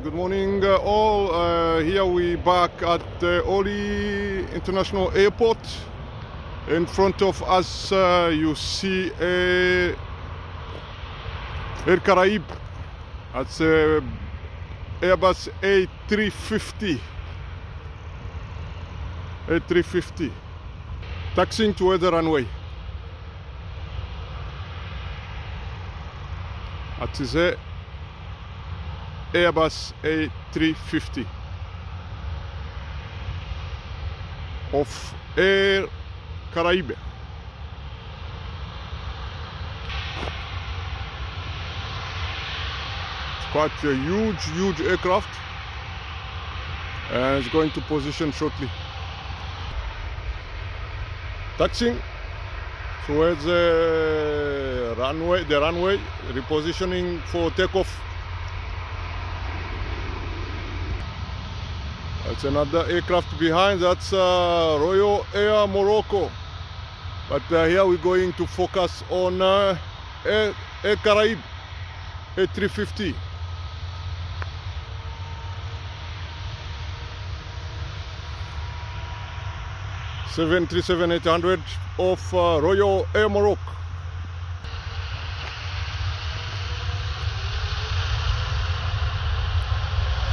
Good morning all. Here we back at Orly International Airport. In front of us you see Air Caraïbes. That's Airbus A350. Taxiing towards the runway. That is a Airbus A350 of Air Caraïbes. It's quite a huge aircraft, and it's going to position shortly. Taxiing towards the runway, repositioning for takeoff. That's another aircraft behind. That's Royal Air Morocco. But here we're going to focus on Air Caraïbes A350. (737-800) of Royal Air Morocco.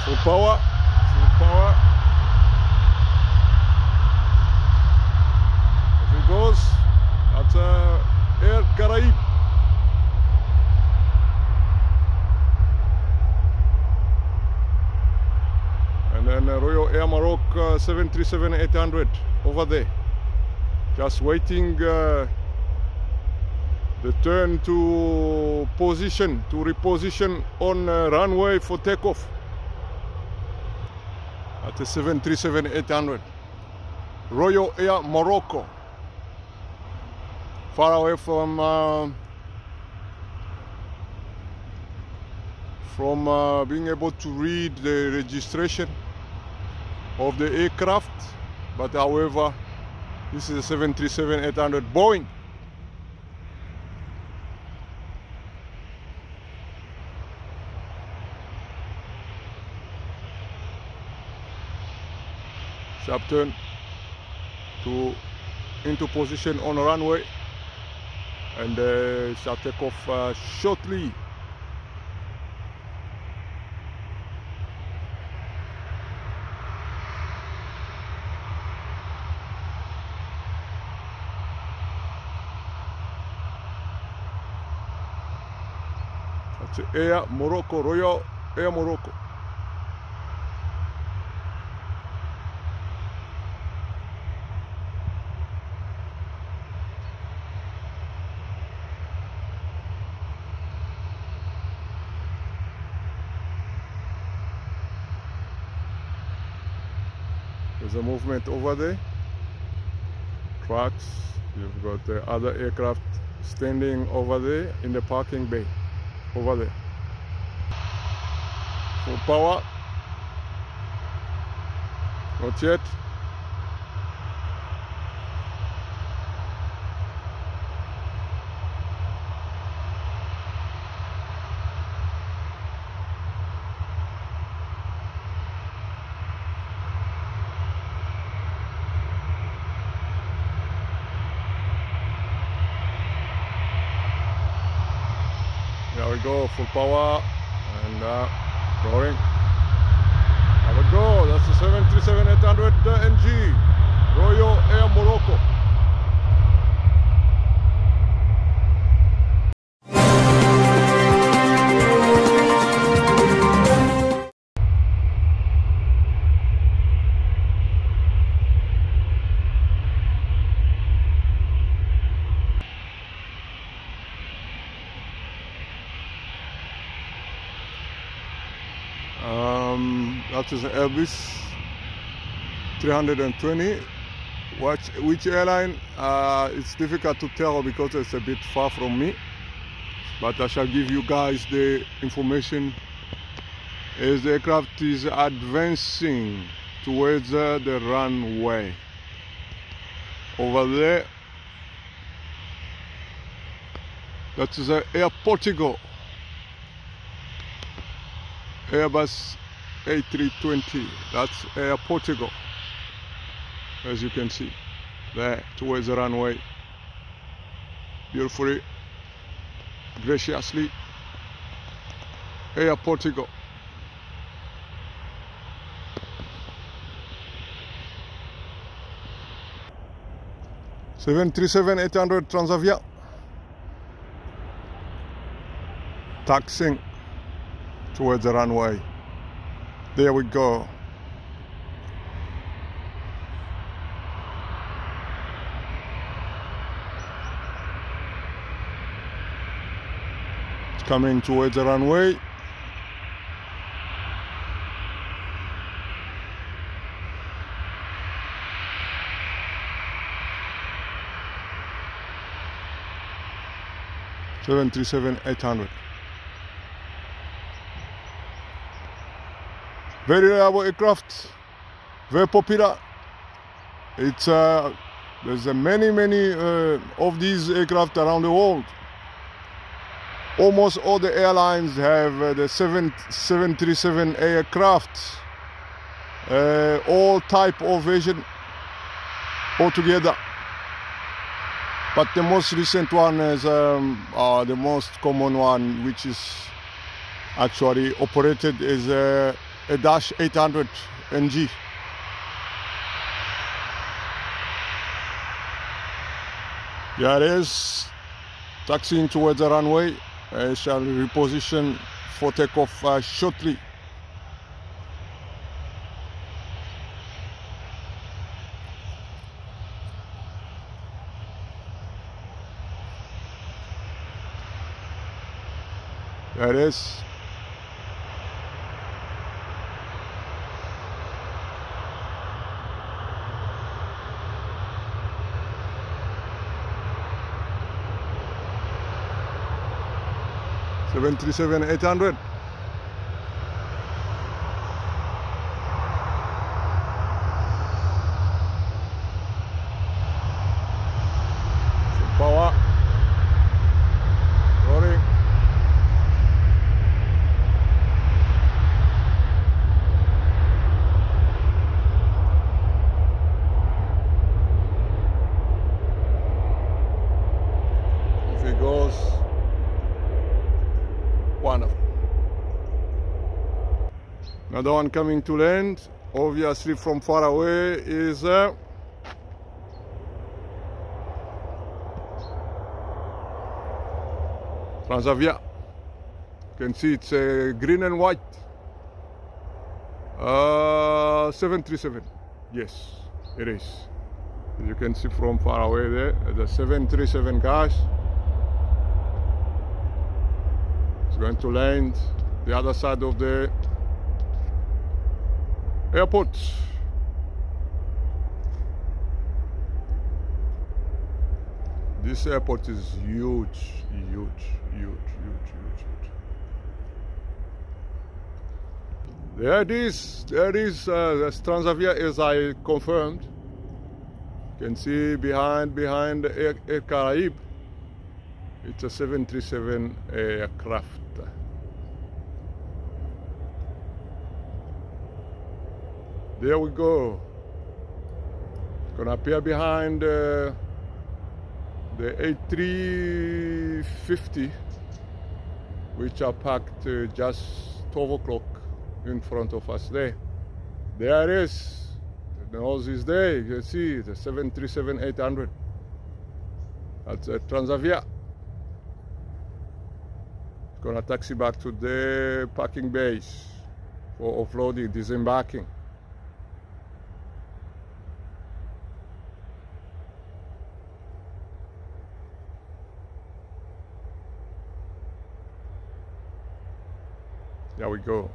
Full power. If it goes, that's Air Caraïbes. And then Royal Air Morocco 737-800 over there. Just waiting the turn to position, to reposition on runway for takeoff. At the 737-800 Royal Air Morocco, far away from being able to read the registration of the aircraft, but however this is a 737-800 Boeing. Sharp turn into position on the runway, and shall take off shortly. That's Air Morocco, Royal Air Morocco. There's a movement over there. Trucks. You've got the other aircraft standing over there in the parking bay. Over there. Full power. Not yet. There we go, full power and going. There we go, that's the 737-800 NG, Royal Air Morocco. That is an Abymes 320. Which airline? It's difficult to tell because it's a bit far from me, but I shall give you guys the information as the aircraft is advancing towards the runway. Over there, that is Air Portugal Airbus A320. That's Air Portugal, as you can see there towards the runway. Beautifully, graciously, Air Portugal. (737-800) Transavia, taxiing towards the runway. There we go. It's coming towards the runway. (737-800). Very reliable aircraft, very popular. It's there's many of these aircraft around the world. Almost all the airlines have the 737 aircraft, all type of version altogether. But the most recent one is the most common one, which is actually operated is a Dash 800 NG. There it is, taxiing towards the runway. I shall reposition for takeoff shortly. There it is. (737-800). Some power. Rolling. If it goes. Wonderful. Another one coming to land, obviously from far away, is Transavia. You can see it's green and white. 737. Yes, it is. As you can see from far away there, the 737 guys. Going to land the other side of the airport. This airport is huge. There it is. There is Transavia, as I confirmed. You can see behind Air Caraïbes. It's a 737 aircraft. There we go. It's gonna appear behind the A350, which are parked just 12 o'clock in front of us there. There it is. The nose is there. You can see the 737-800. That's a Transavia. It's gonna taxi back to the parking base for offloading, disembarking. There we go.